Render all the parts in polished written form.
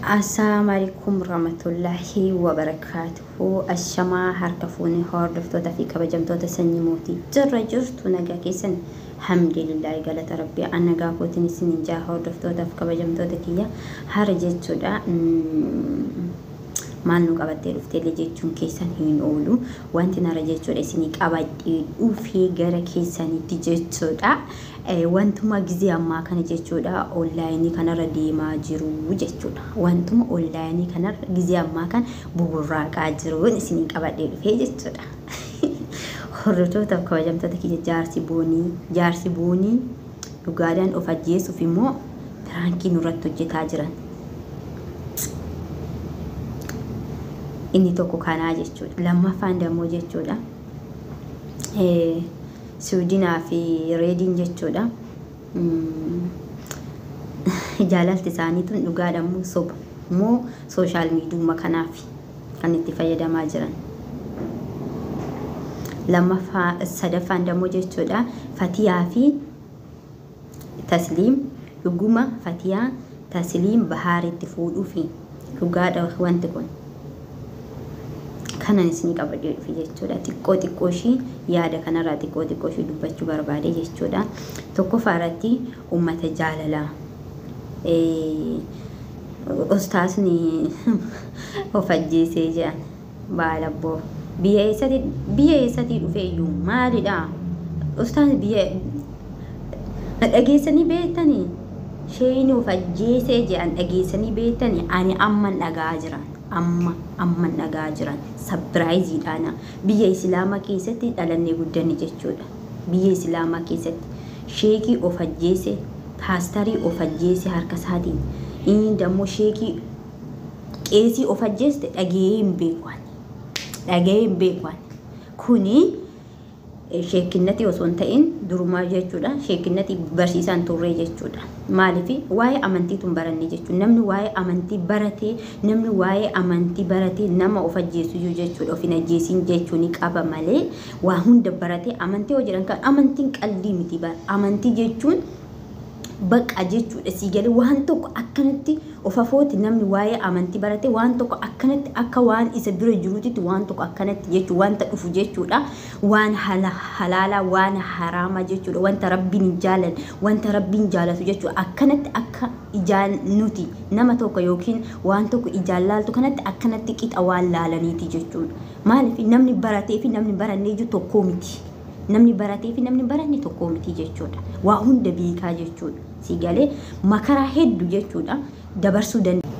Assalamu alaikum warahmatullahi wabarakatuh. Ashamaa harka fuuni hordoftoota fi kabajamtoota sanyii mootii jirra jirtu nagaa keessan alhamdulillah galata rabbii nagaa kootiin isin jaa hordoftoota fi kabajamtoota kiyya hara jechuudha. maal nu qabattee dhuftee jechuun keessan hin oolu wanti nara jechuudha isin qabadhee dhufee gara keessanitti jechuudha. Wantuma gizee ammaa kana jechuudha online kanarra deemaa jiru jechuudha. Wantuma online kanarra gizee ammaa kan buburraaqaa jiru isin qabadhee dhufee jechuudha. Hordoftoota fi kabajamtoota kiyya jaarsi boonii dhugaadhaan of ajjeesuuf immoo tirankii nurratti hojjetaa jiran. Inni tokko kanaa jechuudha. Lammaffaan dammoo jechuudha. Suudinaa fi reediin jechuudha. Jaalalti isaaniitun dhugaadhaan soba moo sooshaal miidiyuma kanaaf kan itti fayyadamaa jiran. Sadaffaan dammoo jechuudha. Fatiyaa fi Tasliim dhuguma Fatiyaa Tasliim bahaaritti fuudhuu fi dhugaadha wanti kun. Kanan isin qabadhee dhufe jechuudha. Xiqqoo ishii yaada kanarraa xiqqoo ishii dubbachuu barbaade jechuudha. Tokkoffaa irratti uummata jaalalaa. Ustaasni of ajjeesee jedhan baalabboo. Biyya eessatii dhufee iyyuu maalidha? Ustaasni biyya dhageessanii beektanii? Sheeyini of ajjeesee jedhan dhageessanii beektanii? Ani amman dhagaa jiran. Amman dhagaa jiran sabraayiziidhaana biyya islaamaa keessatti dhalannee guddanne jechuudha. Biyya islaamaa keessatti sheekii of ajjeese paastarii of ajjeese harka isaatiin inni dammoo sheekii qeesii of ajjeeste dhagee hin beekan kuni sheekinnati osoo hin ta'in durumaa jechuudha. Sheekinnati barsiisaan turree jechuudha. Maaliif waa'ee amantiituun baranne jechuudha. Namni waa'ee amantii baratee nama of ajjeesu jechuudha. Of hin ajjeesiin jechuun qaba malee waa hunda baratee amantii hoo jedhan kan amantiin qalbii miti bara. Amantii jechuun baqa jechuudha. Siigalee waan tokko akkanatti of afooti namni waa'ee amantii barate waan tokko akkanatti akka waan isa bira jiruutti waan tokko akkanatti jechuudha. Wanta dhufu jechuudha. Waan halaalaa waan haraama jechuudha. Wanta rabbiin hin jaalan wanta rabbiin jaalatu jechuudha. Akkanatti akka ijaan nuti nama tokko yookiin waan tokko ijaan laaltu kanatti akkanatti qixa waan laalaniiti jechuudha. Maaliif namni baratee fi namni barannee jiru tokko miti. Namni baratee fi namni baranne tokko miti jechuudha. Waa hunda beekaa jechuudha. Siigalee makaraa hedduu jechuudha dabarsuu dandeenya.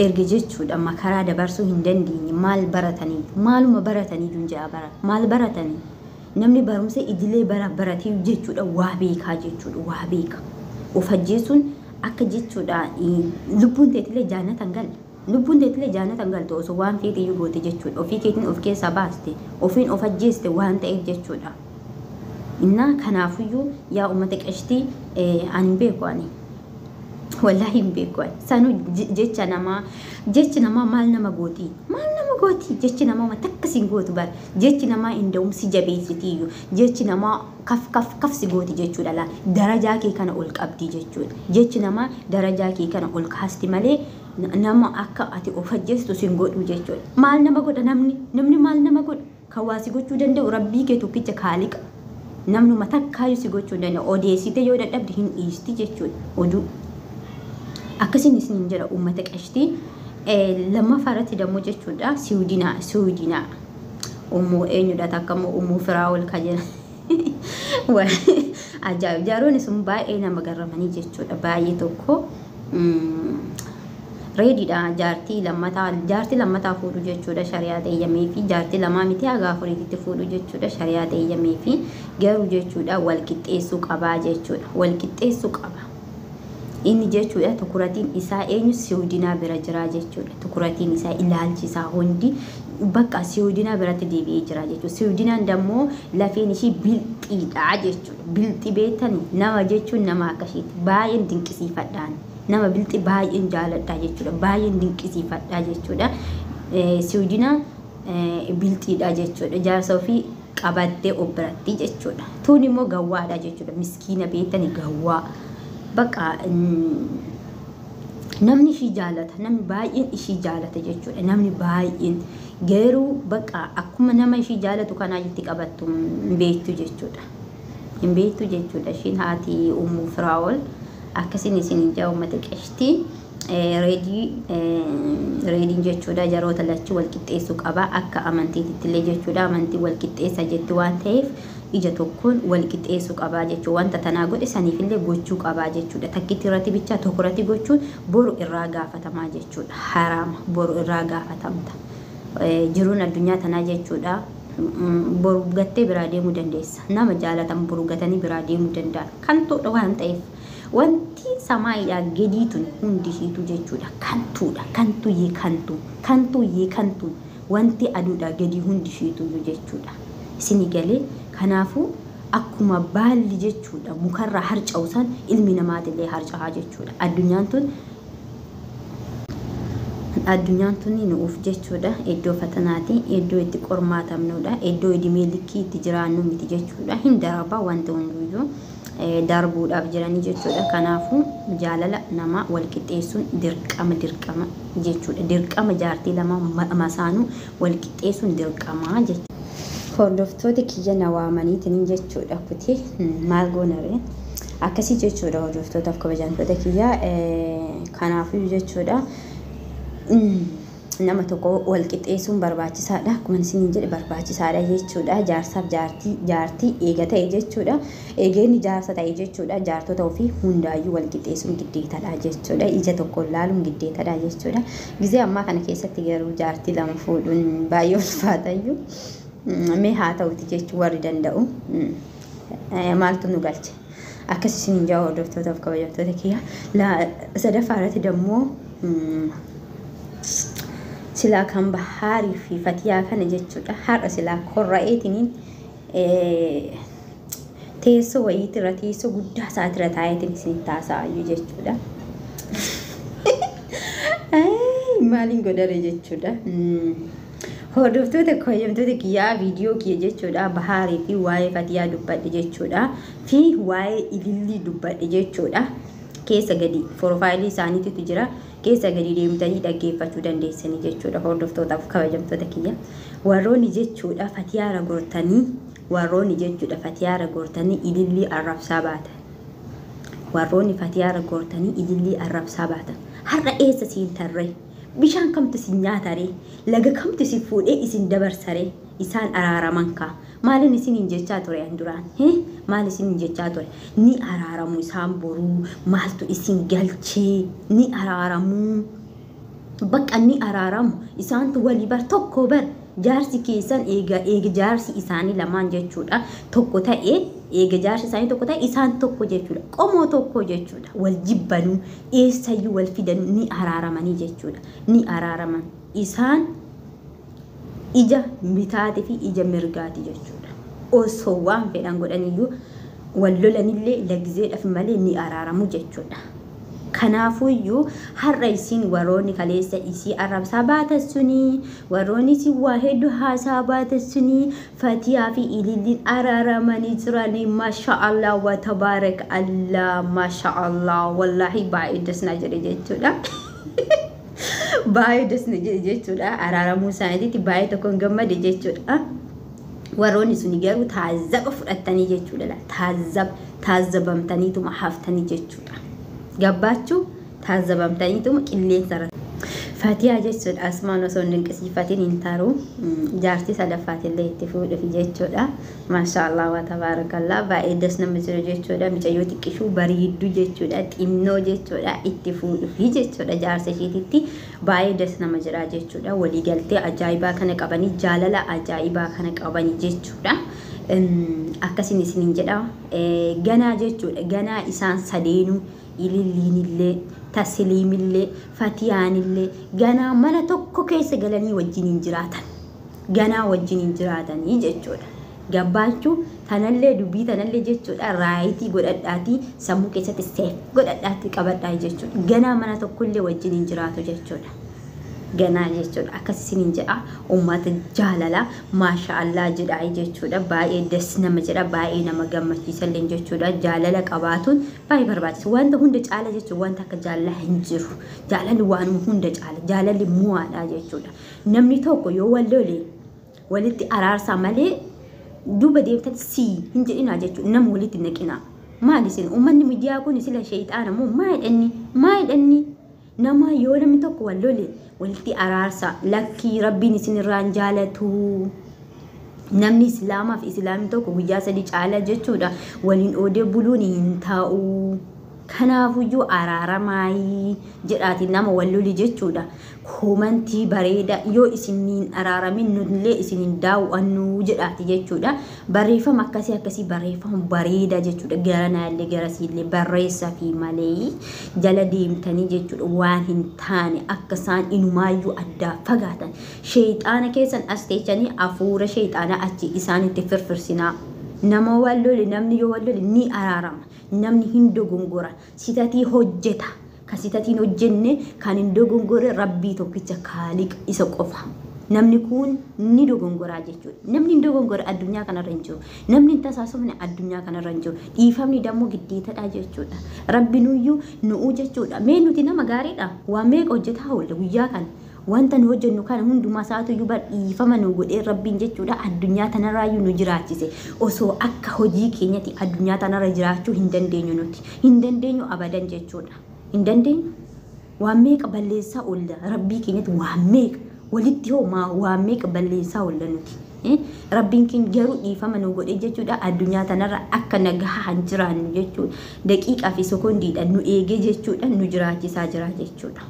Erga jechuudha makaraa dabarsuu hin dandeenye maal baratanii maaluma baratanii junjaa bara maal baratanii namni barumsa idilee baratee jechuudha waa beekaa jechuudha waa beeka. Of ajjeesuun akka jechuudha lubbuun teetilee jaannatan galle. Lubbuun teetilee jaannatan galte osoo waan feete iyyuu goote jechuudha. Ofii keetiin of keessaa baaste ofiin of ajjeeste waan ta'eef jechuudha. Inna kanaafuyyuu yaa uummata qashtii ani beeku ani wallahi hin beeku ani sanu jecha namaa maal nama gooti jechi namaa takkasiin gootu bar jechi namaa inda'umsi jabeessitiyyuu jechi namaa kaf si gooti jechuudha la darajaa kee kana ol qabdi jechuudha. Jechi namaa darajaa kee kana ol kaasti malee nama akka ati of ajjeestu sin godhu jechuudha. Maal nama godha namni maal nama godha kawaasi gochuu danda'u rabbii kee tokkicha kaaliqa. Namni matakkaayuu si gochuu danda'a. Odeessite yoo dadhabde hin dhiisti jechuudha. Oduu akkasiin isin jira uummata qashtii. Lammaffaa irratti dammoo jechuudha Suudinaa. Ummoo eenyudha takkammoo ummoo firaawol ka jira. Ajaa'iba jaaroonni sun baay'ee nama garramanii jechuudha. Baay'ee tokko reediidha jaartii lammataa fuudhu jechuudha shariyaa eeyyamee fi jaartii lamaa miti haga afuriitti fuudhu jechuudha shariyaa eeyyamee fi garuu jechuudha wal qixxeessuu qabaa jechuudha. Wal qixxeessuu qaba. Inni jechuudha tukuratiin isaa eenyu Suudinaa bira jira jechuudha. Tukuratiin isaa ilaalchi isaa hundi bakka Suudinaa biratti deebi'ee jira jechuudha. Suudinaan dammoo lafeen ishii bilxiidha jechuudha. Bilxi beektanii nama jechuun nama akkasiiti. Baay'een dinqisiifadhaan. Nama bilxi baay'een jaaladha jechuudha. Baay'een dinqisiifadha jechuudha. Suudinaa bilxiidha jechuudha. Jaarsa ofii qabattee of biratti jechuudha. Tuun immoo gawwaadha jechuudha. Miskiina beektanii gawwaa. Bakka namni ishii jaalata namni baay'een ishii jaalata jechuudha namni baay'een garuu bakka akkuma nama ishii jaalatu kanaa itti qabattu hin beektu jechuudha ishiin haati Ummuu Firaa'ol akkasin isin ija uummata qeshtii reediin jechuudha jaroota lachuu wal qixxeessuu qaba akka amantiitti illee jechuudha amantii wal qixxeessa jetti waan ta'eef ija tokkoon wal qixxeessuu qaba jechuudha wanta tanaa godhe saniif illee gochuu qaba jechuudha takkitti irratti bicha tokko irratti gochuun boru irraa gaafatamaa jechuudha haraama boru irraa gaafatamta jiruun addunyaa tanaa jechuudha boru gattee biraa deemuu dandeessa nama jaalatan boru gatanii biraa deemuu danda'a kan toodha waan ta'eef wanti samaayidhaa gadiitun hundi hiitu jechuudha kantu wanti aduudha gadii hundi hiitu jechuudha isini galee kanaafu akkuma baalli jechuudha mukarraa harca'usan ilmi namaatillee harca'aa jechuudha addunyaan tun nuuf jechuudha iddoo fatanaati iddoo itti qormaatamnudha iddoo idimee likkii itti jiraannu miti jechuudha hin daraba wanta hunduyyuu darbuudhaaf jiranii jechuudha kanaafu jaalala nama wal qixxeessuun dirqama jechuudha dirqama jaartii lama masaanuu wal qixxeessuun dirqama jechuudha hordoftoota kiyya na waamaniitiin jechuudha kuti maal goonare akkasii jechuudha hordoftootaaf kabajamtoota kiyya kanaafu jechuudha nama tokko wal qixxeessuun barbaachisaadha akkuma isin jedhe barbaachisaadha jechuudha jaarsaaf jaartii eega ta'e jechuudha eegeenni jaarsa ta'e jechuudha jaartota ofii hundaayyuu wal qixxeessuun giddeetadha jechuudha ija tokko laaluun giddeetadha jechuudha gizee ammaa kana keessatti garuu jaartii lama fuudhuun baay'ee ulfaatayyuu mee haa ta'uti jechuu warri danda'u maaltu nu galche akkas isin jaa hordoftootaaf kabajamtoota kiyya sadaffaarratti dammoo sila kan bahari fi fatiyaa kana jechuudha har'a sila korra'eetiniin teessoo wayiitirra teessoo guddaa isaatira taa'eetiin isin taasa'ayyuu jechuudha maaliin godare jechuudha hordoftoota kabajamtoota kiyyaa viidiyoo kiyya jechuudha baharii fi waa'ee fatiyaa dubbadhe jechuudha fi waa'ee ilillii dubbadhe jechuudha keessa gadi profaayilii isaaniitu jira keessa gadi deemtanii dhaggeeffachuu dandeessanii jechuudha hordoftootaaf kabajamtoota kiyya warroonni jechuudha fatiyaara gortanii warroonni jechuudha fatiyaara gortanii ilillii arrabsaa baatan warroonni fatiyaara gortanii ilillii arrabsaa baatan har'a eessa siin tarree bishaan kamtu sin nyaatare laga kamtu sin fuudhee isin dabarsare isaan araaraman ka maalin isin jechaa ture anduraan maal isin jechaa ture ni araaramu isaan boruu maaltu isin galchee ni araaramu bakka ni araaramu isaantu walii bar tokko bar jaarsi keessan eega jaarsi isaanii lamaan jechuudha tokko ta'e eega jaarsi isaanii tokko ta'e isaan tokko jechuudha qomoo tokko jechuudha wal jibbanu eessayyuu wal fidanu ni araaramanii jechuudha ni araaraman isaan ija bitaati fi ija mirgaati jechuudha osoo waan fedhan godhaniyyuu wal lolanillee lagzeedhaaf malee ni araaramu jechuudha kanaafuyyuu har'a isin warroonni kaleessa isii arrabsaa baatan suni warroonni isin waa hedduu haasaa baatan suni fatiyaa fi ililliin araaramanii jiranii maasha'Allah wa tabaarak Allah maasha'Allah wallahi baay'ee dasna jedhe jechuudha baay'ee dasna jedhe jechuudha araaramuu isaaniitti baay'ee tokkoon gammade jechuudha warroonni suni garuu taazzaba fudhatanii jechuudha taazzabamtaniituma haftanii jechuudha gabbachuu taazzabamtaniituma qilleensa fatiyaa jechuudha asmaan osoo hin dinqisiifatiin hin taru jaartii sadaffaatiillee itti fuudhuuf jechuudha maashaallah wa tabaarakallah baay'ee das nama jira jechuudha micayyoo xiqqishuu bareedduu jechuudha xinnoo jechuudha itti fuudhuuf jechuudha jaarsa isheetitti baay'ee das nama jira jechuudha waliigaltee ajaa'ibaa kana qabanii jaalala ajaa'ibaa kana qabanii jechuudha akkasin isinin jedha ganaa jechuudha ganaa isaan sadeenuu ililliinillee tasliimillee fatiyaanillee ganaa mana tokko keessa galanii wajjiniin jiraatan ganaa wajjiniin jiraatanii jechuudha gabbachuu tanallee dubbii tanallee jechuudha raayitii godhadhaatii sammuu keessatti seef godhadhaatii qabadhaa jechuudha ganaa mana tokkollee wajjiniin jiraatu jechuudha ganaa jechuudha. Akkas isiniin jedha uummata jaalala maashaallah jedha jechuudha. Baay'ee des nama jedha, baay'ee nama gammachiisa illee jechuudha. Jaalala qabaatuun baay'ee barbaachisa. Wanta hunda caala jechuudha. Wanta akka jaalala hin jiru. Jaalalli waan hunda caala. Jaalalli mu'aadha jechuudha. Namni tokko yoo wal lole walitti araarsa malee duuba deemtan si hin jedhina jechuudha. Nama walitti naqina. Maali isin uummanni miidiyaa kun sila shayxaana moo maayidhanni nama yoo namni tokko wal lole walitti araarsa lakkii rabbiin isin irraan jaalatu. Namni islaamaaf islaamni tokko guyyaa 3 caala jechuudha. Waliin oodee buluun hin taa'u. Kanaafuyyuu araaramaayi jedhaati nama wal loli jechuudha. Komantii bareeda yoo isiniin araaramin nullee isiniin daawwannu jedhaati jechuudha. Barreeffama akkasii barreeffama bareeda jechuudha. Gara naallee garasiillee barreessaa fi malee jala deemtanii jechuudha. Waan hin taane akka isaan inumaayyuu addaa fagaatan. Shayxaana keessan as teechanii hafuura shayxaana achi isaanitti firfirsinaa. Nama wal loli namni yoo wal loli ni araarama. Namni hin dogongora. Sitatii hojjeta. Kan sitatiin hojjenne kan hin dogongore rabbii tokkicha Kaaliq isa qofa. Namni kun ni dogongora jechuudha. Namni hin dogongore addunyaa kanarra hin jiru. Namni hin tasaasofne addunyaa kanarra hin jiru. Dhiifamni dammoo giddeetadha jechuudha. Rabbi nuyyuu nu'uu jechuudha. Mee nuti nama gaariidha. Waan meeqa hojjetaa oolle guyyaa kana. Wanta nu hojjennu kana hundumaa isaatu iyyuu dhiifama nu godhee rabbiin jechuudha. Addunyaa tanarraayyuu nu jiraachise. Osoo akka hojii keenyatti addunyaa tanarra jiraachuu hin dandeenyu nuti. Hin dandeenyu abadan jechuudha. Hin dandeenyu. Waan meeqa balleessaa oolla rabbii keenyatti waan meeqa walitti hoomaa waan meeqa balleessaa oolla nuti. Rabbiin keenya garuu dhiifama nu godhee jechuudha. Addunyaa tanarra akka nagahaa hin jiraannu jechuudha. Daqiiqaa fi sekoondiidhaan nu eegee jechuudha. Nu jiraachisaa jira jechuudha.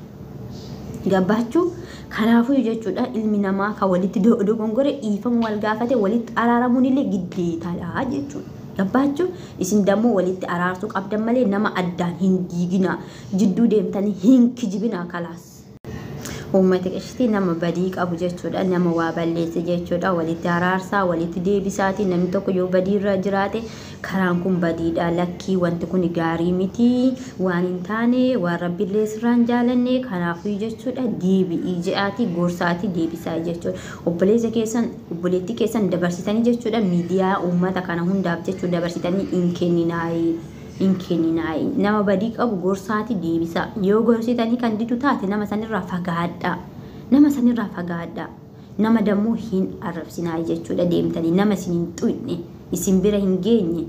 Gabaachuu kanaafuu jechuudha ilmi namaa kan walitti dogongore dhiifama wal gaafate walitti araaramuun illee giddeetaadha jechuudha. Gabaachuu isin dammoo walitti araarsuu qabdan malee nama addaan hin diigina. Jidduu deemtanii hin kijibina kalaas. Uummata qeshtii nama badii qabu jechuudha. Nama waa balleesse jechuudha. Walitti araarsaa walitti deebisaati. Namni tokko yoo badiirra jiraate karaan kun badiidha. Lakkii wanti kun gaarii miti. Waan hin taane waan rabbiillee sirraan jaalanne kanaafuu jechuudha. Deebi'ii je'aati gorsaati deebisaa jechuudha. Obboleessa keessan obboleettii keessan dabarsitanii jechuudha. Miidiyaa uummata kana hundaaf jechuudha dabarsitanii hin kenninaayi. Nama badii qabu gorsaati deebisa. Yoo gorsitanii kan didu taate nama sanirraa fagaadha. Nama dammoo hin arrabsinaa jechuudha deemtanii nama isin hin xuyne isin bira hin geenye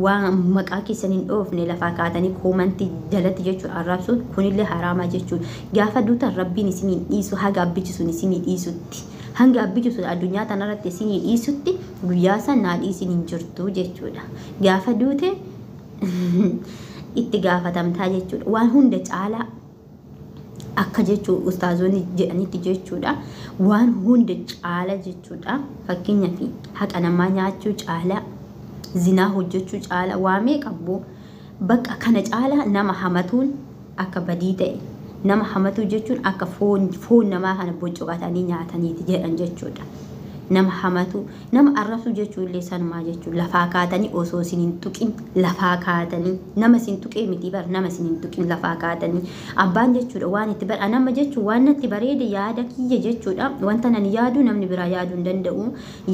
waan maqaa keessan hin dhoofne lafaa kaatanii komantii jalatti jechuudha arrabsuun kunillee haraama jechuudha. Gaafa duutan rabbiin isin hin dhiisu haga abbichisuun isin hin dhiisutti. Hanga abbichisuun addunyaa tanarratti isin hin dhiisutti guyyaa sanaa dhiisin hin jirtu jechuudha. Gaafa duute itti gaafatamtaa jechuudha. Waan hunda caalaa akka jechuudha ustaazonni jedhanitti jechuudha. Waan hunda caala jechuudha. Fakkeenyaaf haqa namaa nyaachuu caala, zinaa hojjechuu caala, waa meeqa qabbu bakka kana caala nama hamatuun akka badii ta'e. Nama hamatuu jechuun akka foon namaa kana boccoqatanii nyaataniiti jedhan jechuudha. Nama hamatu nama arrabsu jechuun illee sanumaa jechuun lafaa kaatanii osoo isin hin tuqin lafaa kaatanii nama isin tuqee miti bar nama isin hin tuqin lafaa kaatanii abbaan jechuudha waan itti bar nama jechuun waan natti bareede yaada kiyya jechuudha wanta nan yaadu namni biraa yaaduu hin danda'u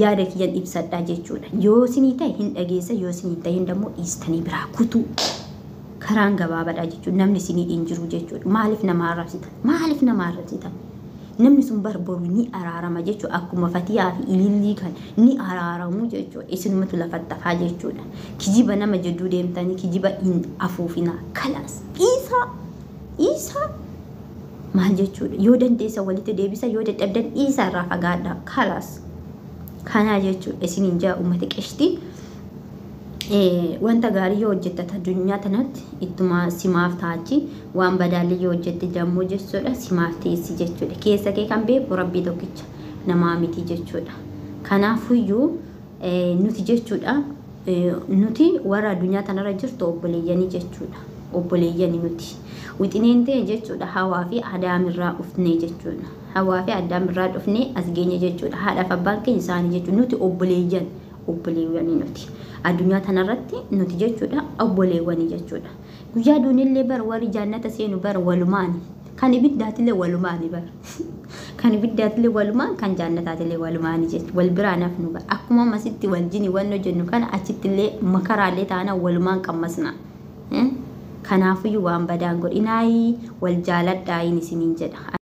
yaada kiyyan ibsadha jechuudha yoo isin ta'e hin dhageessa yoo isin ta'e hin dammoo dhiistanii biraa kutuu karaan gabaabadha jechuudha namni isin hin jiru jechuudha maaliif nama arrabsitan namni sun barbaadu ni araarama jechuudha akkuma fatiyaa fi ilillii kan ni araaramu jechuudha isinumatu lafattafaa jechuudha kijiba nama jidduu deemtanii kijiba hin afuufina kalaas isa maal jechuudha yoo dandeessa walitti deebisa yoo dadhabdan isa irraa fagaadha kalaas kana jechuudha isiniin jaa uummata qeshtii wanta gaarii yoo hojjettata addunyaa tanatti ittuma simaaf taachi waan badaallee yoo hojjette dammoo jechuudha simaaf teessi jechuudha keessa kee kan beeku rabbii tokkicha namaa miti jechuudha kanaafuyyuu nuti jechuudha nuti warra addunyaa tanarra jirtu obboleeyyanii jechuudha obboleeyyanii nuti wixineen ta'e jechuudha hawaa fi adaamirraa dhufne jechuudha hawaa fi adaamirraa dhufne as geenye jechuudha haadhaaf abbaan keenya isaanii jechuudha nuti obboleeyyanii nuti addunyaa tanarratti nuti jechuudha obboleewwanii jechuudha guyyaa duunillee bar warri jannata seenu bar walumaani kan ibiddaatillee walumaani bar kan ibiddaatillee walumaan kan jaannataatillee walumaan jechuudha wal biraa nafnu akkuma masitti wal jini wanno jennu kana achittillee makaraallee taana walumaan qammasna kanaafiyyuu waan badaan godhinaayi wal jaaladhaayin isiniin jedha